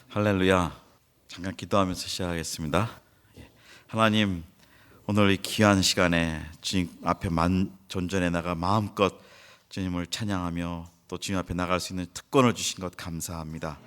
할렐루야. 잠깐 기도하면서 시작하겠습니다. 하나님, 오늘 이 귀한 시간에 주님 앞에 전전에 나가 마음껏 주님을 찬양하며 또 주님 앞에 나갈 수 있는 특권을 주신 것 감사합니다.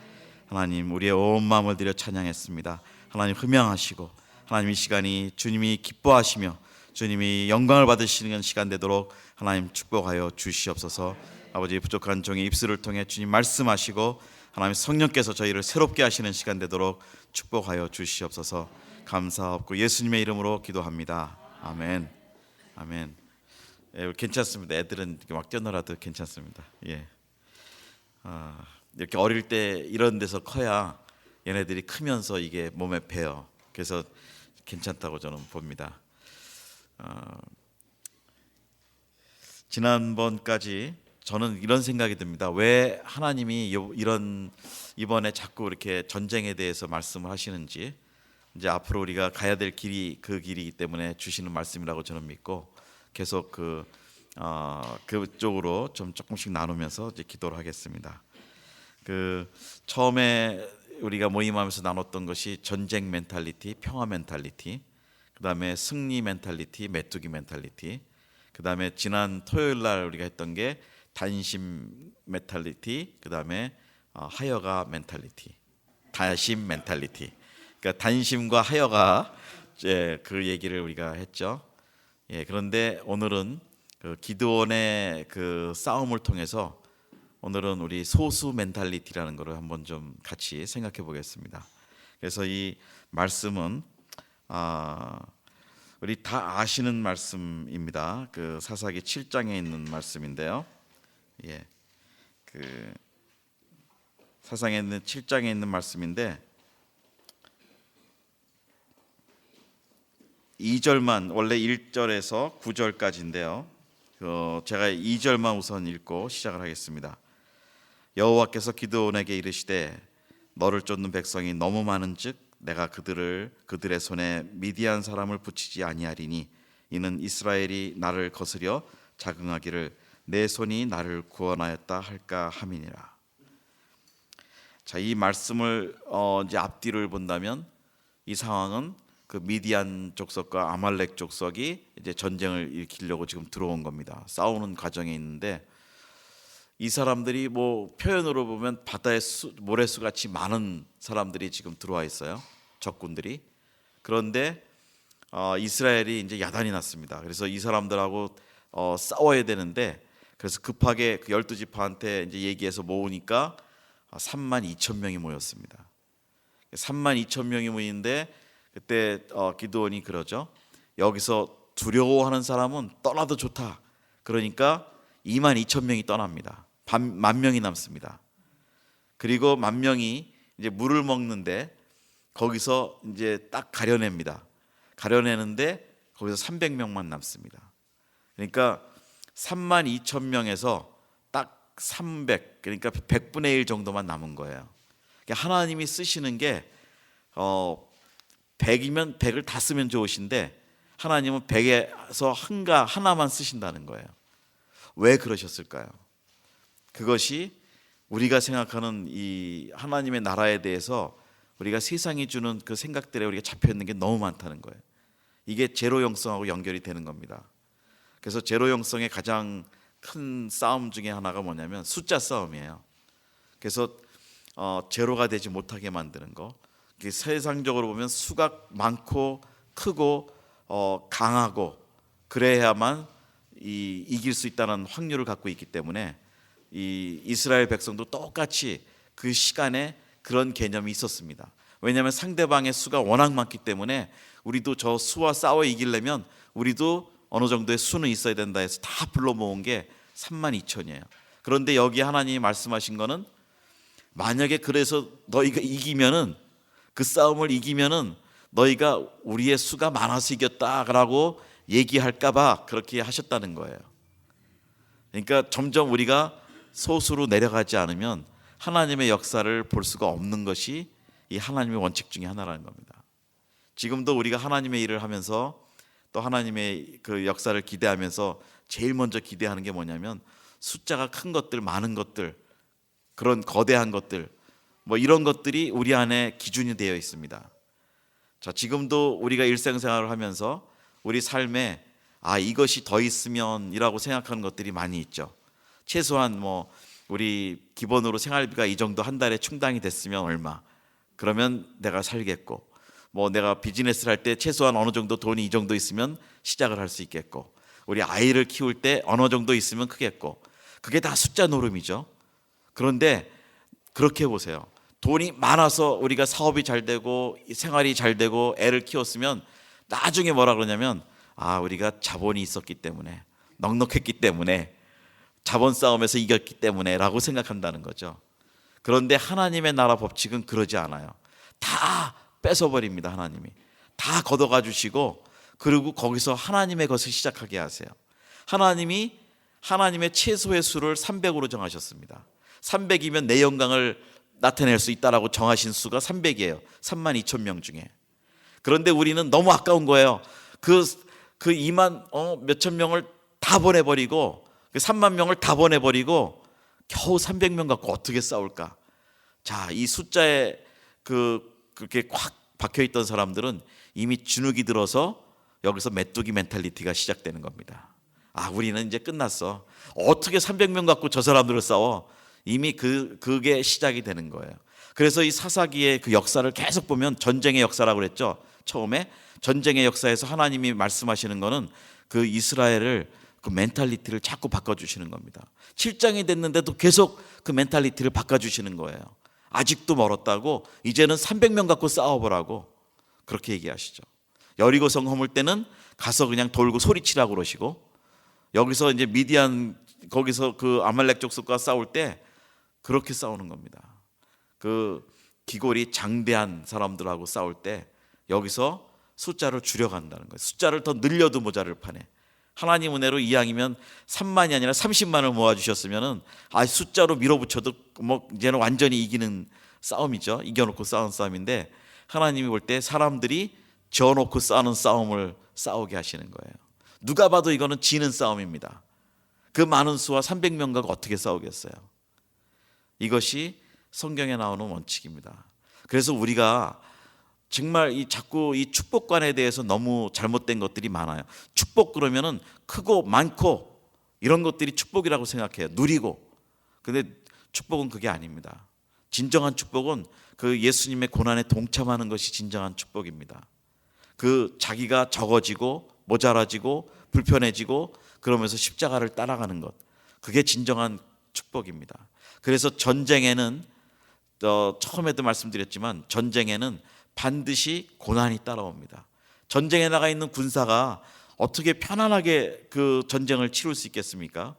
하나님, 우리의 온 마음을 들여 찬양했습니다. 하나님 흠양하시고, 하나님 이 시간이 주님이 기뻐하시며 주님이 영광을 받으시는 시간 되도록 하나님 축복하여 주시옵소서. 아버지, 부족한 종의 입술을 통해 주님 말씀하시고 하나님 성령께서 저희를 새롭게 하시는 시간 되도록 축복하여 주시옵소서. 감사하고 예수님의 이름으로 기도합니다. 아멘. 아멘. 괜찮습니다. 애들은 이렇게 막 뛰어놀아도 괜찮습니다. 이렇게 어릴 때 이런 데서 커야 얘네들이 크면서 이게 몸에 배어. 그래서 괜찮다고 저는 봅니다. 지난번까지 저는 이런 생각이 듭니다. 왜 하나님이 이번에 자꾸 이렇게 전쟁에 대해서 말씀을 하시는지, 이제 앞으로 우리가 가야 될 길이 그 길이기 때문에 주시는 말씀이라고 저는 믿고 계속 그쪽으로 좀 조금씩 나누면서 이제 기도를 하겠습니다. 처음에 우리가 모임하면서 나눴던 것이 전쟁 멘탈리티, 평화 멘탈리티, 그다음에 승리 멘탈리티, 메뚜기 멘탈리티, 그다음에 지난 토요일 날 우리가 했던 게 단심 멘탈리티, 그다음에 하여가 멘탈리티, 다심 멘탈리티. 그러니까 단심과 하여가 이제 그 얘기를 우리가 했죠. 그런데 오늘은 그 기드온의 그 싸움을 통해서 오늘은 우리 소수 멘탈리티라는 것을 한번 좀 같이 생각해 보겠습니다. 그래서 이 말씀은 우리 다 아시는 말씀입니다. 그 사사기 7장에 있는 말씀인데요. 사사기에 있는 7장에 있는 말씀인데 2절만, 원래 1절에서 9절까지인데요. 제가 2절만 우선 읽고 시작을 하겠습니다. 여호와께서 기드온에게 이르시되 너를 쫓는 백성이 너무 많은즉 내가 그들의 손에 미디안 사람을 붙이지 아니하리니 이는 이스라엘이 나를 거스려 자긍하기를 내 손이 나를 구원하였다 할까 함이니라. 자, 이 말씀을 이제 앞뒤를 본다면 이 상황은 그 미디안 족속과 아말렉 족속이 이제 전쟁을 일으키려고 지금 들어온 겁니다. 싸우는 과정에 있는데 이 사람들이 뭐 표현으로 보면 바다의 모래수 같이 많은 사람들이 지금 들어와 있어요. 적군들이. 그런데 이스라엘이 이제 야단이 났습니다. 그래서 이 사람들하고 싸워야 되는데 그래서 급하게 그 12지파한테 이제 얘기해서 모으니까 32,000명이 모였습니다. 32,000명이 모이는데 그때 기드온이 그러죠. 여기서 두려워하는 사람은 떠나도 좋다. 그러니까 22,000명이 떠납니다. 10,000명이 남습니다. 그리고 10,000명이 이제 물을 먹는데 거기서 이제 딱 가려냅니다. 가려내는데 거기서 300명만 남습니다. 그러니까 32,000명에서 딱 300, 그러니까 100분의 1 정도만 남은 거예요. 그러니까 하나님이 쓰시는 게 100이면 100을 다 쓰면 좋으신데 하나님은 100에서 하나만 쓰신다는 거예요. 왜 그러셨을까요? 그것이 우리가 생각하는 이 하나님의 나라에 대해서 우리가 세상이 주는 그 생각들에 우리가 잡혀 있는 게 너무 많다는 거예요. 이게 제로 영성하고 연결이 되는 겁니다. 그래서 제로 영성의 가장 큰 싸움 중에 하나가 뭐냐면 숫자 싸움이에요. 그래서 제로가 되지 못하게 만드는 거. 세상적으로 보면 수가 많고 크고 강하고 그래야만 이길 수 있다는 확률을 갖고 있기 때문에 이 이스라엘 백성도 똑같이 그 시간에 그런 개념이 있었습니다. 왜냐하면 상대방의 수가 워낙 많기 때문에 우리도 저 수와 싸워 이기려면 우리도 어느 정도의 수는 있어야 된다 해서 다 불러 모은 게 32,000이에요. 그런데 여기 하나님이 말씀하신 거는 만약에 그래서 너희가 이기면은 그 싸움을 이기면은 너희가 우리의 수가 많아서 이겼다라고 얘기할까봐 그렇게 하셨다는 거예요. 그러니까 점점 우리가 소수로 내려가지 않으면 하나님의 역사를 볼 수가 없는 것이 이 하나님의 원칙 중에 하나라는 겁니다. 지금도 우리가 하나님의 일을 하면서 또 하나님의 그 역사를 기대하면서 제일 먼저 기대하는 게 뭐냐면 숫자가 큰 것들, 많은 것들, 그런 거대한 것들, 뭐 이런 것들이 우리 안에 기준이 되어 있습니다. 자, 지금도 우리가 일상생활을 하면서 우리 삶에 이것이 더 있으면이라고 생각하는 것들이 많이 있죠. 최소한 뭐 우리 기본으로 생활비가 이 정도 한 달에 충당이 됐으면 얼마, 그러면 내가 살겠고, 뭐 내가 비즈니스를 할 때 최소한 어느 정도 돈이 이 정도 있으면 시작을 할 수 있겠고, 우리 아이를 키울 때 어느 정도 있으면 크겠고, 그게 다 숫자 노름이죠. 그런데 그렇게 보세요. 돈이 많아서 우리가 사업이 잘 되고 생활이 잘 되고 애를 키웠으면 나중에 뭐라 그러냐면 우리가 자본이 있었기 때문에, 넉넉했기 때문에, 자본 싸움에서 이겼기 때문에 라고 생각한다는 거죠. 그런데 하나님의 나라 법칙은 그러지 않아요. 다 뺏어버립니다. 하나님이 다 걷어가 주시고, 그리고 거기서 하나님의 것을 시작하게 하세요. 하나님이 하나님의 최소의 수를 300으로 정하셨습니다. 300이면 내 영광을 나타낼 수 있다라고 정하신 수가 300이에요. 32,000명 중에. 그런데 우리는 너무 아까운 거예요. 그 2만 몇천 명을 다 보내버리고, 그 3만 명을 다 보내버리고 겨우 300명 갖고 어떻게 싸울까? 자, 이 숫자에 그렇게 꽉 박혀있던 사람들은 이미 주눅이 들어서 여기서 메뚜기 멘탈리티가 시작되는 겁니다. 우리는 이제 끝났어. 어떻게 300명 갖고 저 사람들을 싸워? 이미 그게 시작이 되는 거예요. 그래서 이 사사기의 그 역사를 계속 보면 전쟁의 역사라고 그랬죠. 처음에 전쟁의 역사에서 하나님이 말씀하시는 거는 그 이스라엘을, 그 멘탈리티를 자꾸 바꿔주시는 겁니다. 7장이 됐는데도 계속 그 멘탈리티를 바꿔주시는 거예요. 아직도 멀었다고, 이제는 300명 갖고 싸워보라고 그렇게 얘기하시죠. 여리고성 허물 때는 가서 그냥 돌고 소리치라고 그러시고, 여기서 이제 미디안, 거기서 그 아말렉 족속과 싸울 때 그렇게 싸우는 겁니다. 그 기골이 장대한 사람들하고 싸울 때 여기서 숫자를 줄여간다는 거예요. 숫자를 더 늘려도 모자를 파네. 하나님 은혜로 이왕이면 3만이 아니라 30만을 모아주셨으면은 숫자로 밀어붙여도 뭐 이제는 완전히 이기는 싸움이죠. 이겨놓고 싸우는 싸움인데, 하나님이 볼 때 사람들이 져놓고 싸우는 싸움을 싸우게 하시는 거예요. 누가 봐도 이거는 지는 싸움입니다. 그 많은 수와 300명 갖고 어떻게 싸우겠어요? 이것이 성경에 나오는 원칙입니다. 그래서 우리가 정말 자꾸 이 축복관에 대해서 너무 잘못된 것들이 많아요. 축복 그러면은 크고 많고 이런 것들이 축복이라고 생각해요. 누리고. 근데 축복은 그게 아닙니다. 진정한 축복은 그 예수님의 고난에 동참하는 것이 진정한 축복입니다. 그 자기가 적어지고 모자라지고 불편해지고 그러면서 십자가를 따라가는 것, 그게 진정한 축복입니다. 그래서 전쟁에는 처음에도 말씀드렸지만 전쟁에는 반드시 고난이 따라옵니다. 전쟁에 나가 있는 군사가 어떻게 편안하게 그 전쟁을 치룰 수 있겠습니까?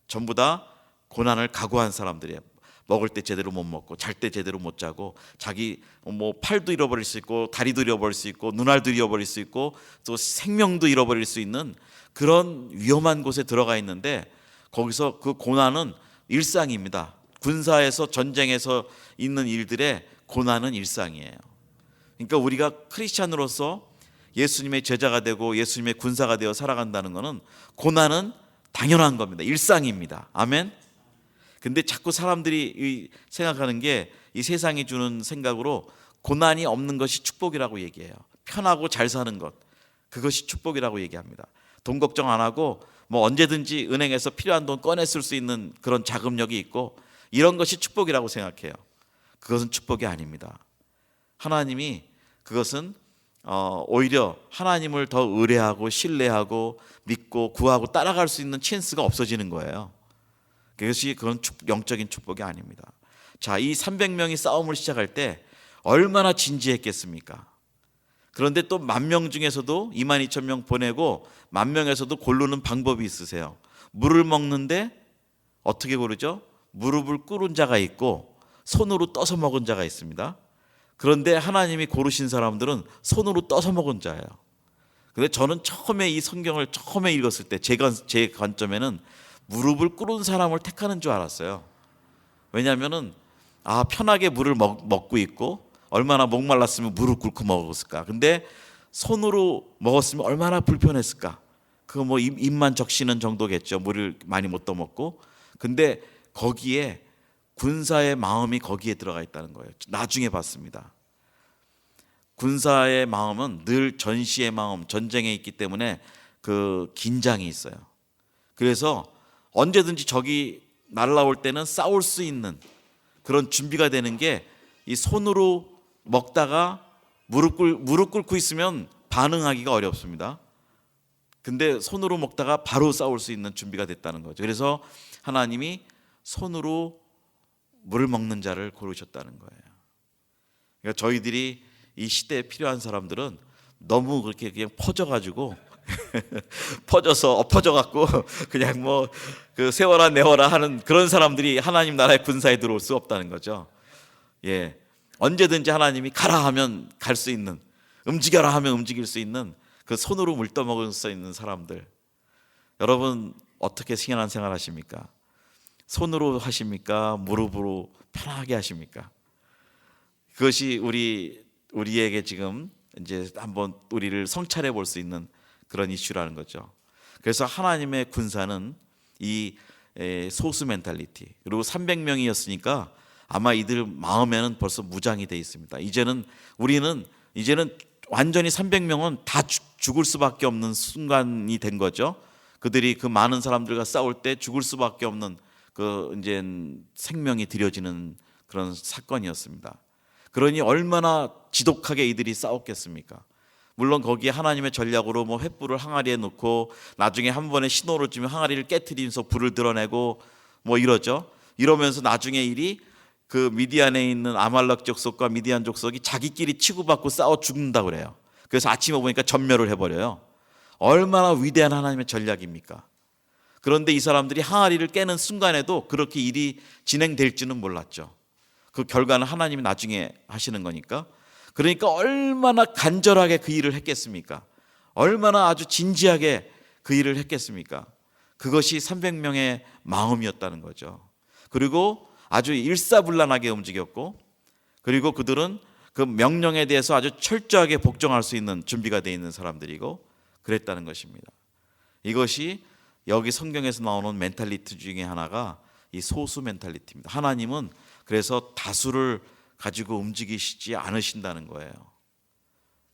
전부 다 고난을 각오한 사람들이에요. 먹을 때 제대로 못 먹고, 잘 때 제대로 못 자고, 자기 뭐 팔도 잃어버릴 수 있고, 다리도 잃어버릴 수 있고, 눈알도 잃어버릴 수 있고, 또 생명도 잃어버릴 수 있는 그런 위험한 곳에 들어가 있는데, 거기서 그 고난은 일상입니다. 군사에서, 전쟁에서 있는 일들의 고난은 일상이에요. 그러니까 우리가 크리스찬으로서 예수님의 제자가 되고 예수님의 군사가 되어 살아간다는 것은 고난은 당연한 겁니다. 일상입니다. 아멘. 근데 자꾸 사람들이 생각하는 게, 이 세상이 주는 생각으로 고난이 없는 것이 축복이라고 얘기해요. 편하고 잘 사는 것, 그것이 축복이라고 얘기합니다. 돈 걱정 안 하고 뭐 언제든지 은행에서 필요한 돈 꺼내 쓸 수 있는 그런 자금력이 있고, 이런 것이 축복이라고 생각해요. 그것은 축복이 아닙니다. 하나님이 그것은 오히려 하나님을 더 의뢰하고 신뢰하고 믿고 구하고 따라갈 수 있는 찬스가 없어지는 거예요. 그것이 그런 영적인 축복이 아닙니다. 자, 이 300명이 싸움을 시작할 때 얼마나 진지했겠습니까? 그런데 또 10,000명 중에서도 22,000명 보내고 10,000명에서도 고르는 방법이 있으세요. 물을 먹는데 어떻게 고르죠? 무릎을 꿇은 자가 있고 손으로 떠서 먹은 자가 있습니다. 그런데 하나님이 고르신 사람들은 손으로 떠서 먹은 자예요. 근데 저는 처음에 이 성경을 처음에 읽었을 때 제 관점에는 무릎을 꿇은 사람을 택하는 줄 알았어요. 왜냐하면은 편하게 물을 먹고 있고, 얼마나 목말랐으면 무릎 꿇고 먹었을까. 근데 손으로 먹었으면 얼마나 불편했을까. 그거 뭐 입만 적시는 정도겠죠. 물을 많이 못 떠먹고. 근데 거기에 군사의 마음이 거기에 들어가 있다는 거예요. 나중에 봤습니다. 군사의 마음은 늘 전시의 마음, 전쟁에 있기 때문에 그 긴장이 있어요. 그래서 언제든지 적이 날아올 때는 싸울 수 있는 그런 준비가 되는 게, 이 손으로 먹다가 무릎 꿇고 있으면 반응하기가 어렵습니다. 근데 손으로 먹다가 바로 싸울 수 있는 준비가 됐다는 거죠. 그래서 하나님이 손으로 물을 먹는 자를 고르셨다는 거예요. 그러니까 저희들이 이 시대에 필요한 사람들은 너무 그렇게 그냥 퍼져가지고 퍼져서 엎어져갖고 그냥 뭐 그 세워라 내워라 하는 그런 사람들이 하나님 나라의 군사에 들어올 수 없다는 거죠. 예, 언제든지 하나님이 가라 하면 갈 수 있는, 움직여라 하면 움직일 수 있는 그 손으로 물 떠먹을 수 있는 사람들. 여러분 어떻게 신앙생활 하십니까? 손으로 하십니까? 무릎으로 편하게 하십니까? 그것이 우리에게 지금 이제 한번 우리를 성찰해 볼 수 있는 그런 이슈라는 거죠. 그래서 하나님의 군사는 이 소수 멘탈리티, 그리고 300명이었으니까 아마 이들 마음에는 벌써 무장이 돼 있습니다. 우리는 완전히 300명은 다 죽을 수밖에 없는 순간이 된 거죠. 그들이 그 많은 사람들과 싸울 때 죽을 수밖에 없는 그 이제 생명이 들여지는 그런 사건이었습니다. 그러니 얼마나 지독하게 이들이 싸웠겠습니까? 물론 거기에 하나님의 전략으로 뭐 횃불을 항아리에 놓고 나중에 한 번에 신호를 주면 항아리를 깨트리면서 불을 드러내고 뭐 이러죠. 이러면서 나중에 일이 그 미디안에 있는 아말렉 족속과 미디안 족속이 자기끼리 치고받고 싸워 죽는다고 그래요. 그래서 아침에 보니까 전멸을 해버려요. 얼마나 위대한 하나님의 전략입니까? 그런데 이 사람들이 항아리를 깨는 순간에도 그렇게 일이 진행될 줄은 몰랐죠. 그 결과는 하나님이 나중에 하시는 거니까. 그러니까 얼마나 간절하게 그 일을 했겠습니까? 얼마나 아주 진지하게 그 일을 했겠습니까? 그것이 300명의 마음이었다는 거죠. 그리고 아주 일사불란하게 움직였고, 그리고 그들은 그 명령에 대해서 아주 철저하게 복종할 수 있는 준비가 되어 있는 사람들이고 그랬다는 것입니다. 이것이 여기 성경에서 나오는 멘탈리티 중에 하나가 이 소수 멘탈리티입니다. 하나님은 그래서 다수를 가지고 움직이시지 않으신다는 거예요.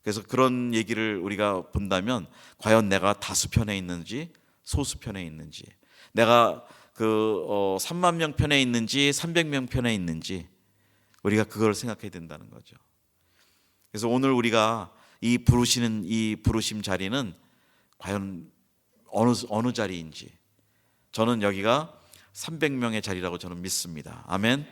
그래서 그런 얘기를 우리가 본다면 과연 내가 다수 편에 있는지 소수 편에 있는지, 내가 3만 명 편에 있는지 300명 편에 있는지 우리가 그걸 생각해야 된다는 거죠. 그래서 오늘 우리가 이 부르심 자리는 과연 어느 자리인지, 저는 여기가 300명의 자리라고 저는 믿습니다. 아멘.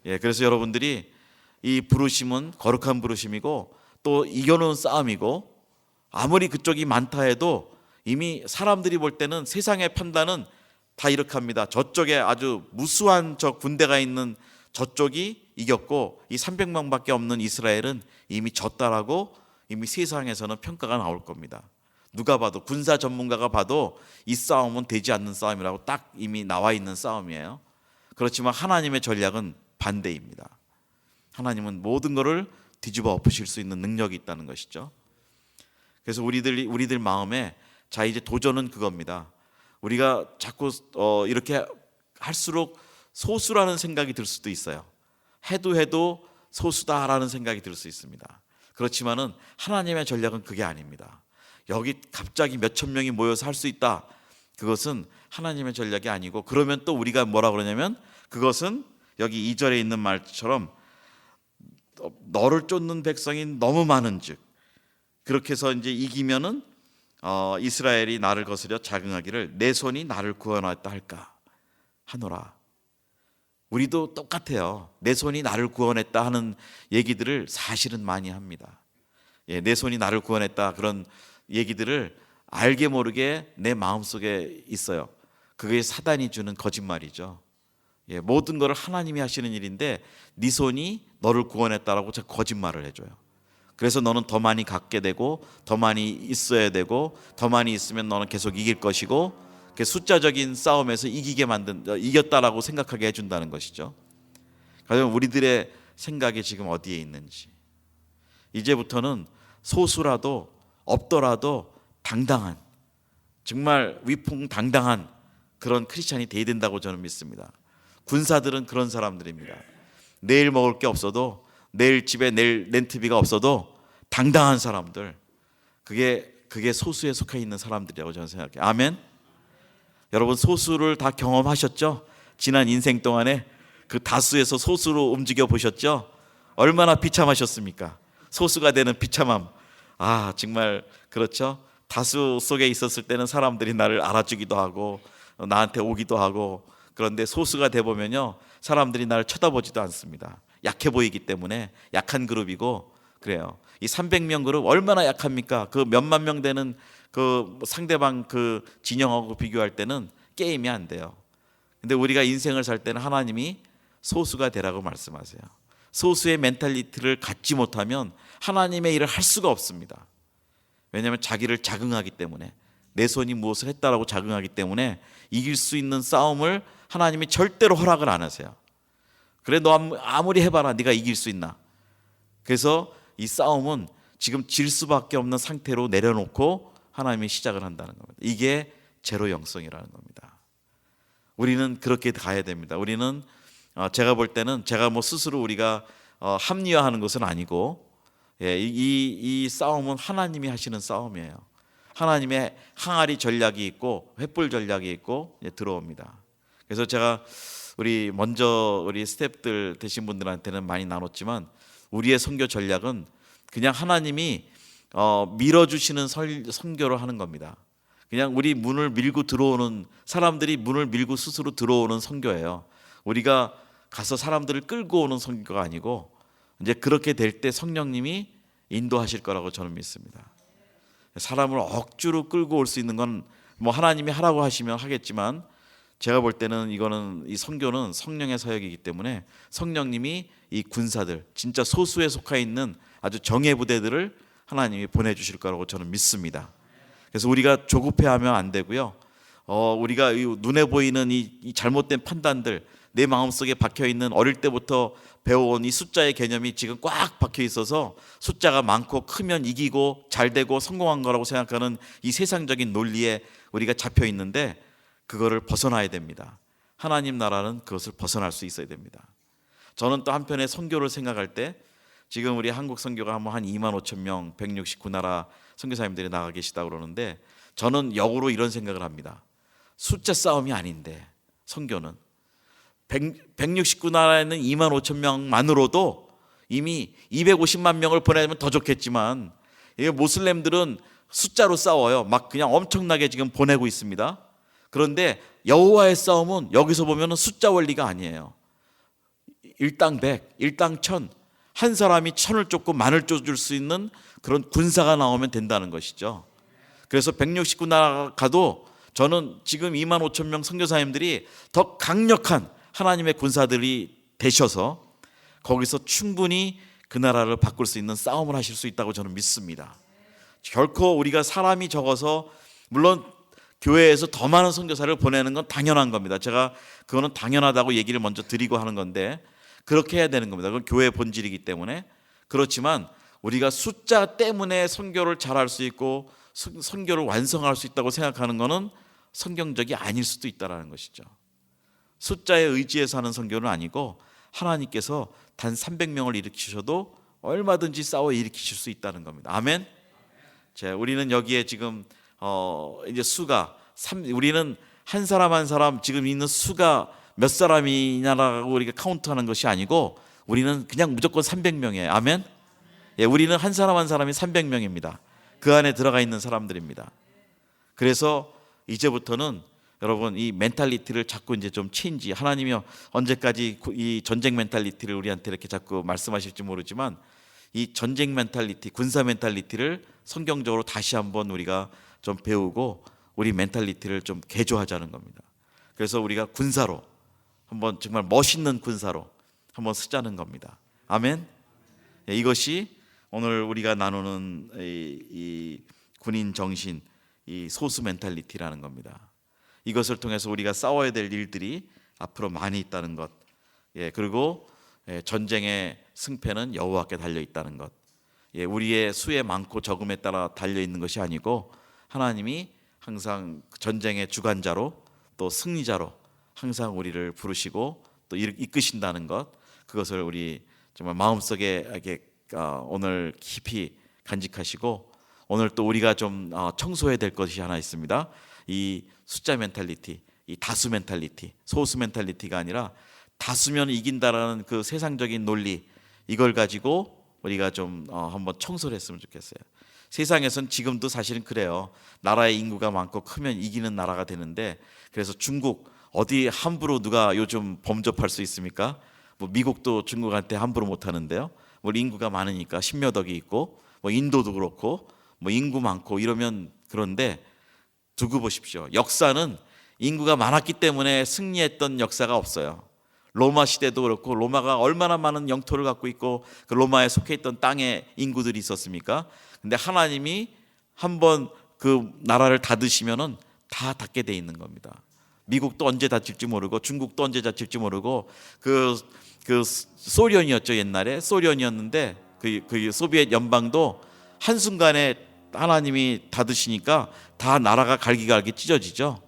예, 그래서 여러분들이 이 부르심은 거룩한 부르심이고 또 이겨놓은 싸움이고, 아무리 그쪽이 많다 해도 이미 사람들이 볼 때는 세상의 판단은 다 이렇게 합니다. 저쪽에 아주 무수한 저 군대가 있는 저쪽이 이겼고 이 300명밖에 없는 이스라엘은 이미 졌다라고 이미 세상에서는 평가가 나올 겁니다. 누가 봐도, 군사 전문가가 봐도 이 싸움은 되지 않는 싸움이라고 딱 이미 나와 있는 싸움이에요. 그렇지만 하나님의 전략은 반대입니다. 하나님은 모든 것을 뒤집어 엎으실 수 있는 능력이 있다는 것이죠. 그래서 우리들 마음에 자, 이제 도전은 그겁니다. 우리가 자꾸 이렇게 할수록 소수라는 생각이 들 수도 있어요. 해도 소수다라는 생각이 들 수 있습니다. 그렇지만은 하나님의 전략은 그게 아닙니다. 여기 갑자기 몇천 명이 모여서 할 수 있다, 그것은 하나님의 전략이 아니고, 그러면 또 우리가 뭐라 그러냐면 그것은 여기 2절에 있는 말처럼 너를 쫓는 백성이 너무 많은즉, 그렇게 해서 이제 이기면은 이스라엘이 나를 거스려 자긍하기를 내 손이 나를 구원하였다 할까 하노라. 우리도 똑같아요. 내 손이 나를 구원했다 하는 얘기들을 사실은 많이 합니다. 예, 내 손이 나를 구원했다, 그런 얘기들을 알게 모르게 내 마음속에 있어요. 그게 사단이 주는 거짓말이죠. 예, 모든 것을 하나님이 하시는 일인데 네 손이 너를 구원했다라고 자꾸 거짓말을 해줘요. 그래서 너는 더 많이 갖게 되고 더 많이 있어야 되고 더 많이 있으면 너는 계속 이길 것이고, 숫자적인 싸움에서 이겼다라고 생각하게 해준다는 것이죠. 과연 우리들의 생각이 지금 어디에 있는지, 이제부터는 소수라도 없더라도 당당한, 정말 위풍당당한 그런 크리스찬이 돼야 된다고 저는 믿습니다. 군사들은 그런 사람들입니다. 내일 먹을 게 없어도, 내일 집에 내일 렌트비가 없어도 당당한 사람들, 그게 소수에 속해 있는 사람들이라고 저는 생각해요. 아멘. 여러분, 소수를 다 경험하셨죠? 지난 인생 동안에 그 다수에서 소수로 움직여 보셨죠? 얼마나 비참하셨습니까? 소수가 되는 비참함. 정말 그렇죠. 다수 속에 있었을 때는 사람들이 나를 알아주기도 하고 나한테 오기도 하고, 그런데 소수가 돼 보면요, 사람들이 나를 쳐다보지도 않습니다. 약해 보이기 때문에. 약한 그룹이고 그래요. 이 300명 그룹 얼마나 약합니까? 그 몇만 명 되는 그 상대방 그 진영하고 비교할 때는 게임이 안 돼요. 근데 우리가 인생을 살 때는 하나님이 소수가 되라고 말씀하세요. 소수의 멘탈리티를 갖지 못하면 하나님의 일을 할 수가 없습니다. 왜냐하면 자기를 자긍하기 때문에, 내 손이 무엇을 했다라고 자긍하기 때문에 이길 수 있는 싸움을 하나님이 절대로 허락을 안 하세요. 그래, 너 아무리 해봐라, 네가 이길 수 있나? 그래서 이 싸움은 지금 질 수밖에 없는 상태로 내려놓고 하나님이 시작을 한다는 겁니다. 이게 제로 영성이라는 겁니다. 우리는 그렇게 가야 됩니다. 우리는 제가 볼 때는, 제가 뭐 스스로 우리가 합리화하는 것은 아니고, 이 싸움은 하나님이 하시는 싸움이에요. 하나님의 항아리 전략이 있고 횃불 전략이 있고 들어옵니다. 그래서 제가 우리 스태프들 되신 분들한테는 많이 나눴지만, 우리의 선교 전략은 그냥 하나님이 밀어주시는 선교를 하는 겁니다. 그냥 우리 문을 밀고 들어오는 사람들이 문을 밀고 스스로 들어오는 선교예요. 우리가 가서 사람들을 끌고 오는 선교가 아니고, 이제 그렇게 될 때 성령님이 인도하실 거라고 저는 믿습니다. 사람을 억지로 끌고 올 수 있는 건 뭐 하나님이 하라고 하시면 하겠지만, 제가 볼 때는 이 선교는 성령의 사역이기 때문에 성령님이 이 군사들, 진짜 소수에 속해 있는 아주 정예 부대들을 하나님이 보내주실 거라고 저는 믿습니다. 그래서 우리가 조급해하면 안 되고요. 우리가 눈에 보이는 이 잘못된 판단들, 내 마음속에 박혀있는 어릴 때부터 배워온 이 숫자의 개념이 지금 꽉 박혀 있어서 숫자가 많고 크면 이기고 잘 되고 성공한 거라고 생각하는 이 세상적인 논리에 우리가 잡혀 있는데, 그거를 벗어나야 됩니다. 하나님 나라는 그것을 벗어날 수 있어야 됩니다. 저는 또 한편에 선교를 생각할 때, 지금 우리 한국 선교가 한 2만 5천 명 169나라 선교사님들이 나가 계시다고 그러는데, 저는 역으로 이런 생각을 합니다. 숫자 싸움이 아닌데 선교는 169나라에는 2만 5천 명만으로도 이미 250만 명을 보내면 더 좋겠지만, 모슬렘들은 숫자로 싸워요. 막 그냥 엄청나게 지금 보내고 있습니다. 그런데 여호와의 싸움은 여기서 보면 숫자 원리가 아니에요. 일당 100, 일당 1000, 한 사람이 1000을 쫓고 10,000을 쫓을 수 있는 그런 군사가 나오면 된다는 것이죠. 그래서 169나라 가도 저는 지금 2만 5천 명 선교사님들이 더 강력한 하나님의 군사들이 되셔서 거기서 충분히 그 나라를 바꿀 수 있는 싸움을 하실 수 있다고 저는 믿습니다. 결코 우리가 사람이 적어서, 물론 교회에서 더 많은 선교사를 보내는 건 당연한 겁니다. 제가 그거는 당연하다고 얘기를 먼저 드리고 하는 건데, 그렇게 해야 되는 겁니다. 그건 교회의 본질이기 때문에. 그렇지만 우리가 숫자 때문에 선교를 잘할 수 있고 선교를 완성할 수 있다고 생각하는 것은 성경적이 아닐 수도 있다는 것이죠. 숫자에 의지해서 하는 선교는 아니고, 하나님께서 단 300명을 일으키셔도 얼마든지 싸워 일으키실 수 있다는 겁니다. 아멘. 자, 우리는 여기에 지금 이제 수가 우리는 한 사람 한 사람 지금 있는 수가 몇 사람이냐라고 우리가 카운트하는 것이 아니고, 우리는 그냥 무조건 300명이에요. 아멘. 우리는 한 사람 한 사람이 300명입니다. 그 안에 들어가 있는 사람들입니다. 그래서 이제부터는 여러분, 이 멘탈리티를 자꾸 이제 좀 체인지, 하나님이 언제까지 이 전쟁 멘탈리티를 우리한테 이렇게 자꾸 말씀하실지 모르지만, 이 전쟁 멘탈리티, 군사 멘탈리티를 성경적으로 다시 한번 우리가 좀 배우고 우리 멘탈리티를 좀 개조하자는 겁니다. 그래서 우리가 군사로 한번, 정말 멋있는 군사로 한번 쓰자는 겁니다. 아멘. 이것이 오늘 우리가 나누는 이 군인 정신, 이 소수 멘탈리티라는 겁니다. 이것을 통해서 우리가 싸워야 될 일들이 앞으로 많이 있다는 것, 그리고 전쟁의 승패는 여호와께 달려 있다는 것, 우리의 수의 많고 적음에 따라 달려 있는 것이 아니고, 하나님이 항상 전쟁의 주관자로 또 승리자로 항상 우리를 부르시고 또 이끄신다는 것, 그것을 우리 정말 마음속에 이렇게 오늘 깊이 간직하시고, 오늘 또 우리가 좀 청소해야 될 것이 하나 있습니다. 이 숫자 멘탈리티, 이 다수 멘탈리티, 소수 멘탈리티가 아니라 다수면 이긴다라는 그 세상적인 논리, 이걸 가지고 우리가 좀 한번 청소를 했으면 좋겠어요. 세상에선 지금도 사실은 그래요. 나라의 인구가 많고 크면 이기는 나라가 되는데, 그래서 중국 어디 함부로 누가 요즘 범접할 수 있습니까? 뭐 미국도 중국한테 함부로 못 하는데요. 뭐 인구가 많으니까 10몇 억이 있고, 뭐 인도도 그렇고, 뭐 인구 많고 이러면, 그런데 두고 보십시오. 역사는 인구가 많았기 때문에 승리했던 역사가 없어요. 로마 시대도 그렇고, 로마가 얼마나 많은 영토를 갖고 있고 그 로마에 속해 있던 땅에 인구들이 있었습니까? 근데 하나님이 한번 그 나라를 닫으시면은 다 닫게 돼 있는 겁니다. 미국도 언제 닫힐지 모르고, 중국도 언제 닫힐지 모르고, 그 소련이었죠. 옛날에 소련이었는데 그 소비에트 연방도 한순간에 하나님이 닫으시니까 다 나라가 갈기갈기 찢어지죠.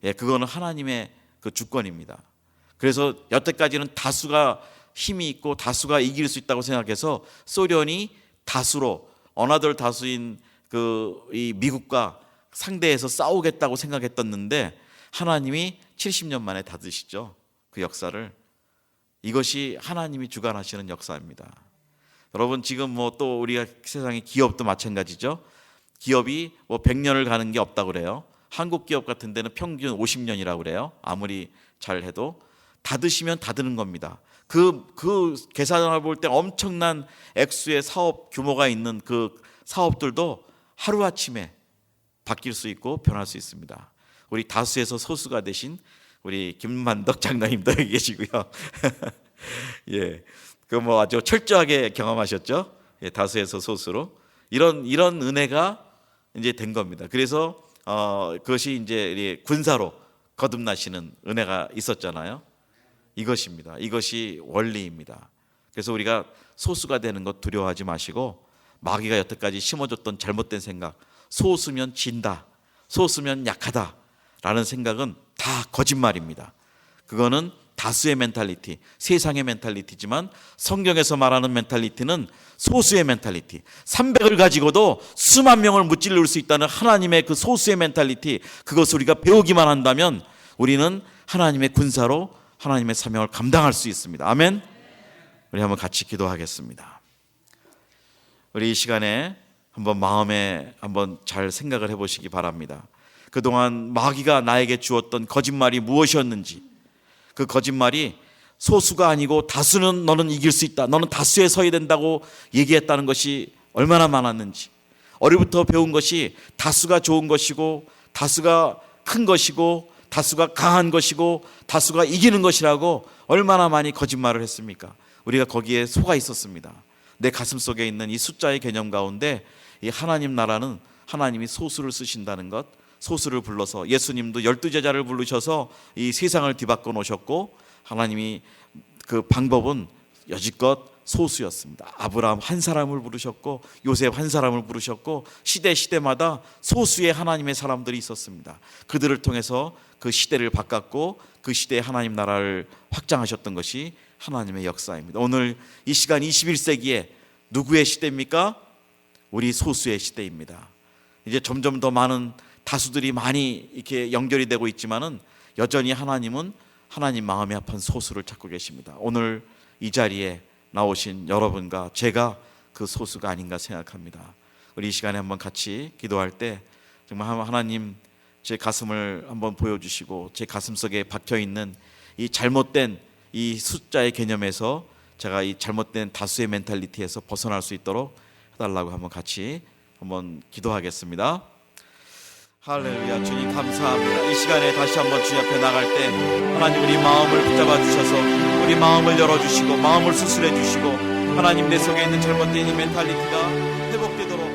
예, 그거는 하나님의 그 주권입니다. 그래서 여태까지는 다수가 힘이 있고 다수가 이길 수 있다고 생각해서 소련이 다수로, 어나들 다수인 이 미국과 상대해서 싸우겠다고 생각했었는데, 하나님이 70년 만에 닫으시죠. 그 역사를. 이것이 하나님이 주관하시는 역사입니다. 여러분, 지금 뭐 또 우리가 세상의 기업도 마찬가지죠. 기업이 뭐 100년을 가는 게 없다고 그래요. 한국 기업 같은 데는 평균 50년이라고 그래요. 아무리 잘해도 닫으시면 닫는 겁니다. 그 계산을 볼 때 엄청난 액수의 사업 규모가 있는 그 사업들도 하루아침에 바뀔 수 있고 변할 수 있습니다. 우리 다수에서 소수가 되신 우리 김만덕 장로님도 여기 계시고요. 예, 그 뭐 아주 철저하게 경험하셨죠. 예, 다수에서 소수로 이런 은혜가 이제 된 겁니다. 그래서 그것이 이제 군사로 거듭나시는 은혜가 있었잖아요. 이것입니다. 이것이 원리입니다. 그래서 우리가 소수가 되는 것 두려워하지 마시고, 마귀가 여태까지 심어줬던 잘못된 생각, 소수면 진다, 소수면 약하다 라는 생각은 다 거짓말입니다. 그거는 다수의 멘탈리티, 세상의 멘탈리티지만 성경에서 말하는 멘탈리티는 소수의 멘탈리티, 300을 가지고도 수만 명을 무찔러 수 있다는 하나님의 그 소수의 멘탈리티, 그것을 우리가 배우기만 한다면 우리는 하나님의 군사로 하나님의 사명을 감당할 수 있습니다. 아멘. 우리 한번 같이 기도하겠습니다. 우리 이 시간에 한번 마음에 한번 잘 생각을 해보시기 바랍니다. 그동안 마귀가 나에게 주었던 거짓말이 무엇이었는지, 그 거짓말이 소수가 아니고 다수는 너는 이길 수 있다, 너는 다수에 서야 된다고 얘기했다는 것이 얼마나 많았는지, 어려부터 배운 것이 다수가 좋은 것이고 다수가 큰 것이고 다수가 강한 것이고 다수가 이기는 것이라고 얼마나 많이 거짓말을 했습니까? 우리가 거기에 속아 있었습니다. 내 가슴 속에 있는 이 숫자의 개념 가운데 이 하나님 나라는 하나님이 소수를 쓰신다는 것, 소수를 불러서 예수님도 12제자를 부르셔서 이 세상을 뒤바꿔 놓으셨고, 하나님이 그 방법은 여지껏 소수였습니다. 아브라함 한 사람을 부르셨고 요셉 한 사람을 부르셨고, 시대마다 소수의 하나님의 사람들이 있었습니다. 그들을 통해서 그 시대를 바꿨고 그 시대에 하나님 나라를 확장하셨던 것이 하나님의 역사입니다. 오늘 이 시간 21세기에 누구의 시대입니까? 우리 소수의 시대입니다. 이제 점점 더 많은 다수들이 많이 이렇게 연결이 되고 있지만은 여전히 하나님은 하나님 마음에 합한 소수를 찾고 계십니다. 오늘 이 자리에 나오신 여러분과 제가 그 소수가 아닌가 생각합니다. 우리 이 시간에 한번 같이 기도할 때 정말 하나님, 제 가슴을 한번 보여주시고 제 가슴 속에 박혀있는 이 잘못된 이 숫자의 개념에서 제가 이 잘못된 다수의 멘탈리티에서 벗어날 수 있도록 해달라고 한번 같이 한번 기도하겠습니다. 할렐루야. 주님 감사합니다. 이 시간에 다시 한번 주님 앞에 나갈 때 하나님 우리 마음을 붙잡아 주셔서 우리 마음을 열어주시고 마음을 수술해 주시고, 하나님 내 속에 있는 잘못된 이 멘탈리티가 회복되도록